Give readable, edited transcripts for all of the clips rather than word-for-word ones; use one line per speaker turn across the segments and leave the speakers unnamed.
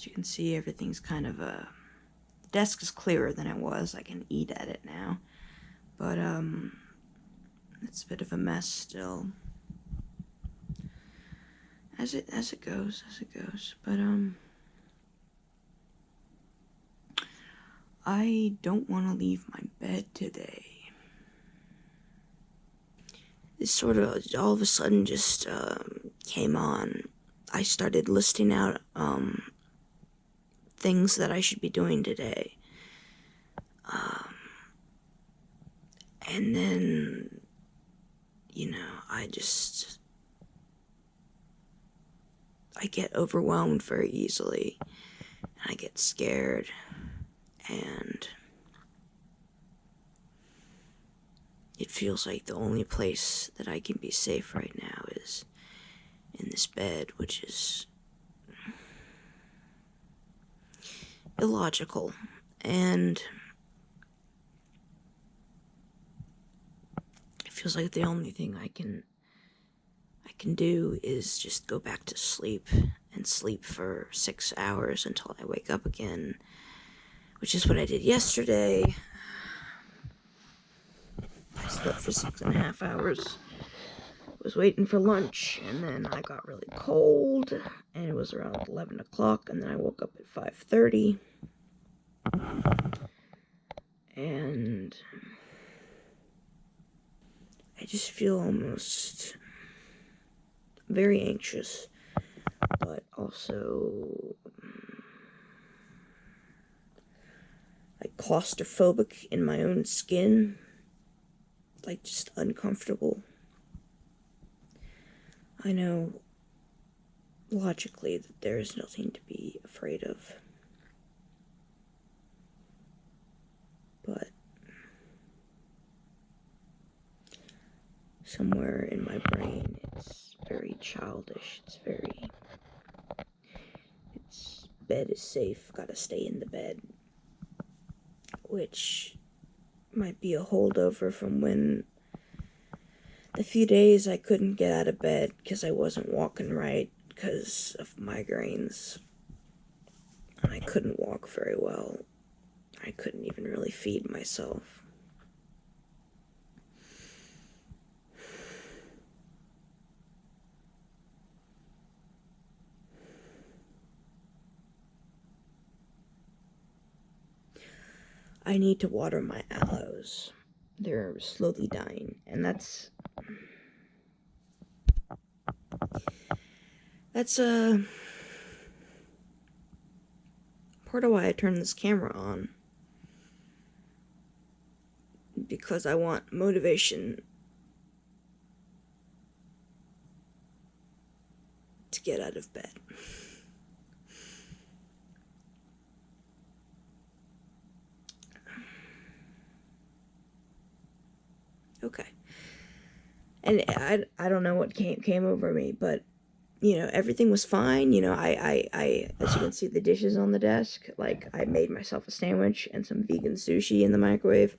As you can see, everything's kind of the desk is clearer than it was. I can eat at it now. But, it's a bit of a mess still. As it goes. But, I don't want to leave my bed today. This sort of all of a sudden just came on. I started listing out things that I should be doing today. And then, I get overwhelmed very easily. And I get scared. And it feels like the only place that I can be safe right now is in this bed, which is illogical. And it feels like the only thing I can do is just go back to sleep and sleep for 6 hours until I wake up again, which is what I did yesterday. I slept for 6.5 hours, was waiting for lunch, and then I got really cold, and it was around 11 o'clock, and then I woke up at 5:30, and I just feel almost very anxious, but also like claustrophobic in my own skin, like just uncomfortable. I know logically that there is nothing to be afraid of, but somewhere in my brain it's very childish. It's bed is safe, gotta stay in the bed, which might be a holdover from when the few days I couldn't get out of bed because I wasn't walking right because of migraines. And I couldn't walk very well. I couldn't even really feed myself. I need to water my aloes. They're slowly dying, and that's part of why I turned this camera on, because I want motivation to get out of bed. Okay. And I don't know what came over me, but everything was fine. I as you can see, the dishes on the desk, like I made myself a sandwich and some vegan sushi in the microwave,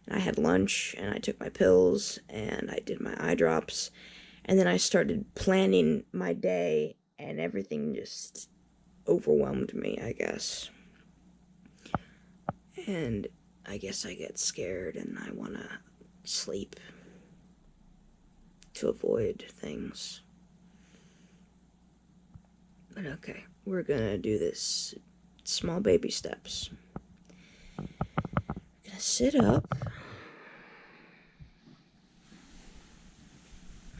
and I had lunch, and I took my pills, and I did my eye drops, and then I started planning my day, and everything just overwhelmed me, I guess. And I guess I get scared and I want to sleep to avoid things. But okay, we're gonna do this small baby steps. We're gonna sit up.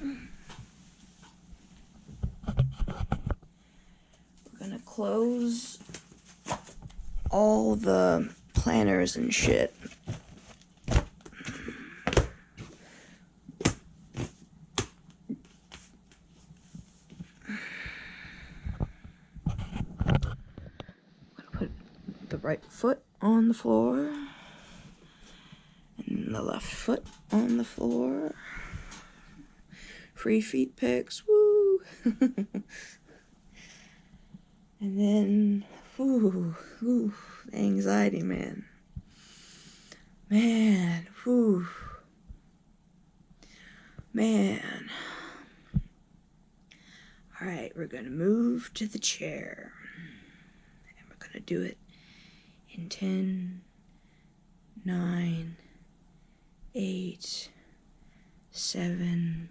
We're gonna close all the planners and shit. Put the right foot on the floor and the left foot on the floor. Free feet pics, woo! And then, the anxiety, man. Man. Alright, we're gonna move to the chair. gonna do it in 10, 9, 8, 7,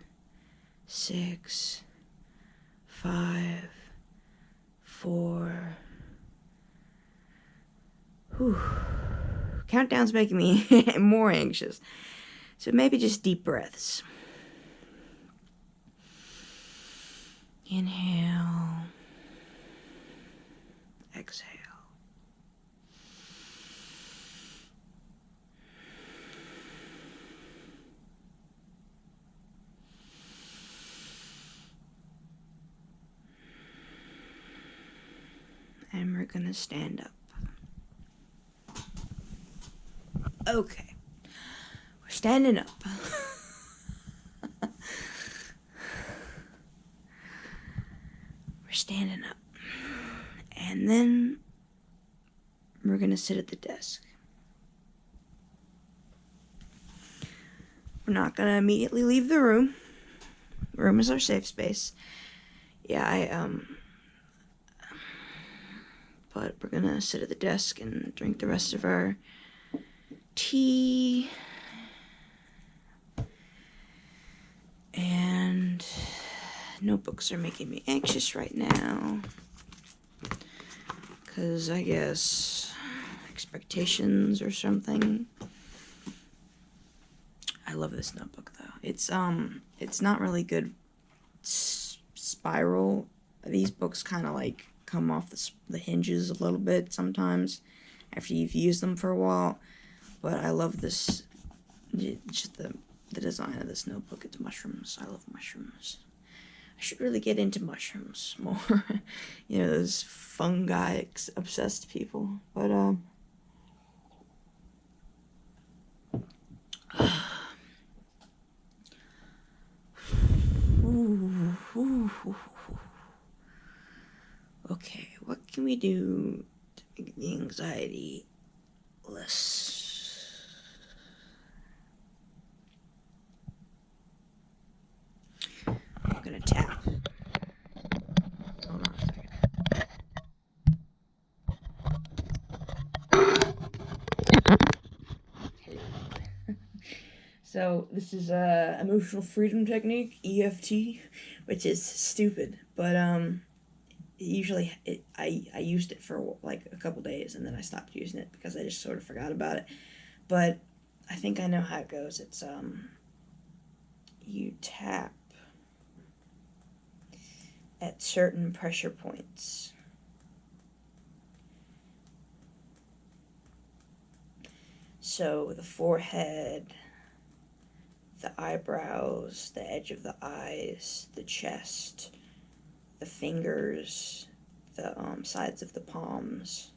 6, 5, 4. Whew. Countdown's making me more anxious. So maybe just deep breaths. Inhale. Exhale. And we're gonna stand up. Okay. We're standing up. We're standing up. And then we're gonna sit at the desk. We're not gonna immediately leave the room. The room is our safe space. Yeah, but we're gonna sit at the desk and drink the rest of our tea. And notebooks are making me anxious right now. Because I guess expectations or something. I love this notebook though. It's not really good spiral. These books kind of like come off the hinges a little bit sometimes after you've used them for a while. But I love this, just the design of this notebook. It's mushrooms. I love mushrooms. I should really get into mushrooms more. You know, those fungi obsessed people. But okay, what can we do to make the anxiety less? I'm gonna tap. Hold on a second. So this is a emotional freedom technique, EFT, which is stupid, but usually I used it for like a couple days and then I stopped using it because I just sort of forgot about it. But I think I know how it goes. It's you tap at certain pressure points. So the forehead, the eyebrows, the edge of the eyes, the chest, the fingers, the sides of the palms.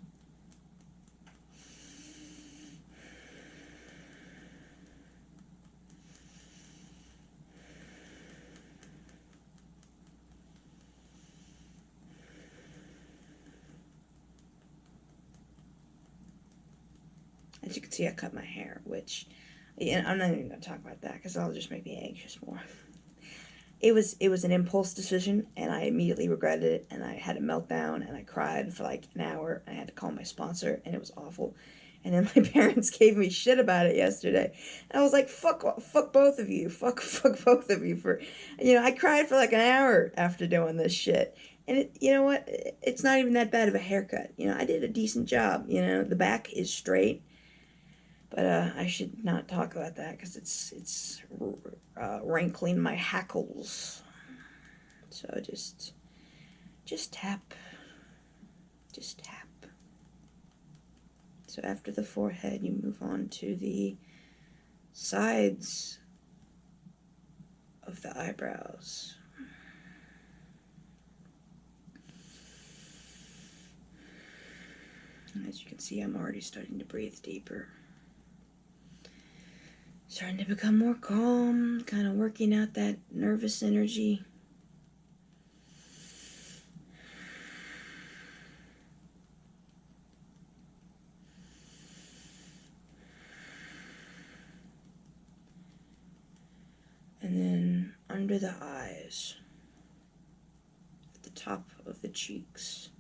As you can see, I cut my hair, which, yeah, I'm not even going to talk about that because that'll just make me anxious more. It was an impulse decision, and I immediately regretted it, and I had a meltdown, and I cried for like an hour. I had to call my sponsor, and it was awful. And then my parents gave me shit about it yesterday. And I was like, fuck both of you. Fuck both of you for, I cried for like an hour after doing this shit. And you know what? It's not even that bad of a haircut. I did a decent job. The back is straight. But I should not talk about that because it's rankling my hackles. So just tap. Just tap. So after the forehead, you move on to the sides of the eyebrows. And as you can see, I'm already starting to breathe deeper. Starting to become more calm, kind of working out that nervous energy. And then under the eyes, at the top of the cheeks.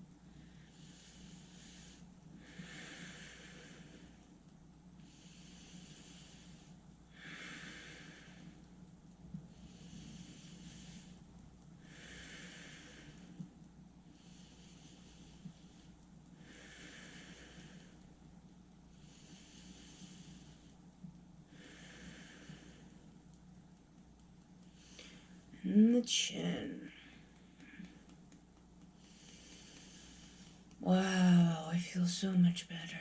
And the chin. Wow, I feel so much better.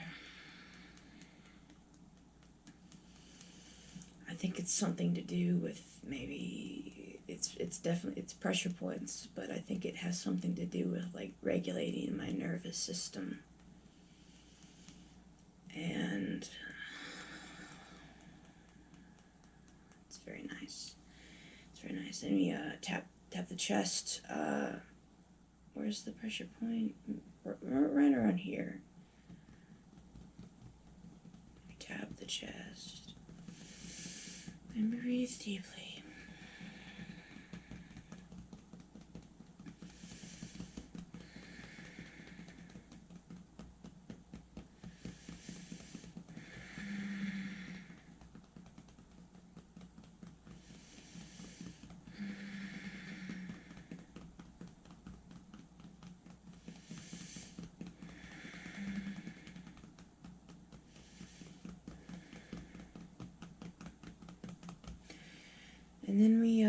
I think it's something to do with maybe it's definitely it's pressure points, but I think it has something to do with like regulating my nervous system. And it's very nice. It's very nice. Let me tap the chest. Where's the pressure point? Right around here. Tap the chest. And breathe deeply. And then we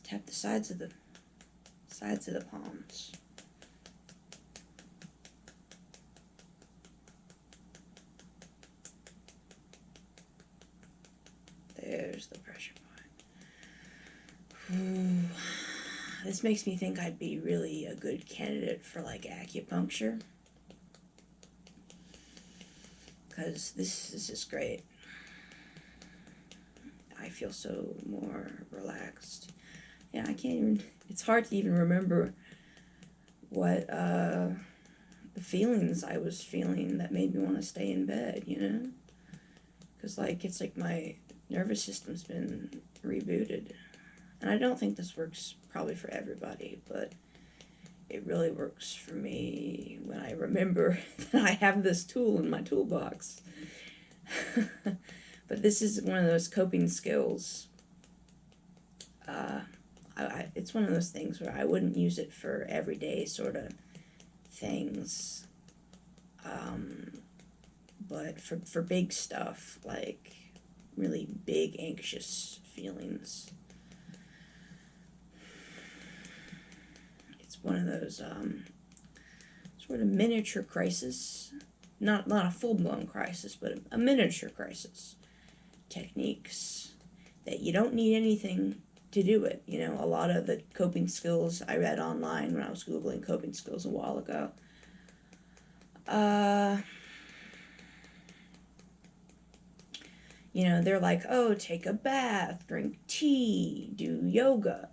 tap the sides of the palms. There's the pressure point. Ooh. This makes me think I'd be really a good candidate for like acupuncture. Because this is just great. I feel so more relaxed. Yeah, I can't even, it's hard to even remember what the feelings I was feeling that made me want to stay in bed, you know? Because like, it's like my nervous system's been rebooted. And I don't think this works probably for everybody, but it really works for me when I remember that I have this tool in my toolbox. But this is one of those coping skills. It's one of those things where I wouldn't use it for everyday sort of things. But for big stuff, like really big anxious feelings, it's one of those sort of miniature crisis, not a full-blown crisis, but a miniature crisis techniques that you don't need anything to do it. You know, a lot of the coping skills I read online when I was Googling coping skills a while ago, you know, they're like, oh, take a bath, drink tea, do yoga,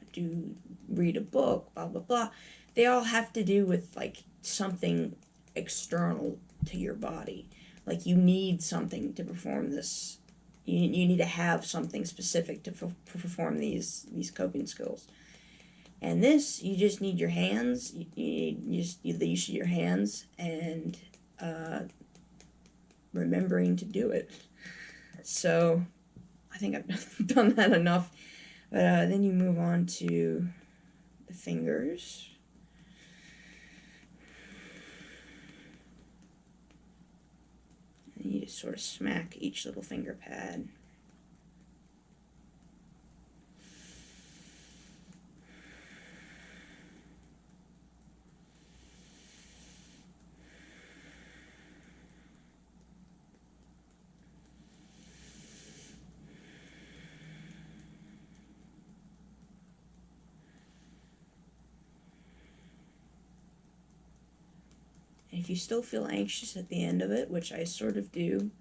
read a book, blah, blah, blah. They all have to do with like something external to your body. Like you need something to perform this. You need to have something specific to perform these coping skills. And this, you just need your hands. You just need the use of your hands and remembering to do it. So I think I've done that enough. But then you move on to the fingers. And you just sort of smack each little finger pad. And if you still feel anxious at the end of it, which I sort of do,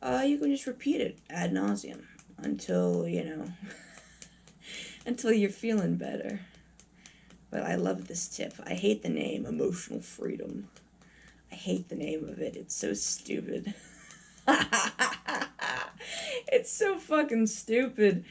you can just repeat it ad nauseum until, you know, until you're feeling better. But I love this tip. I hate the name, emotional freedom. I hate the name of it. It's so stupid. It's so fucking stupid.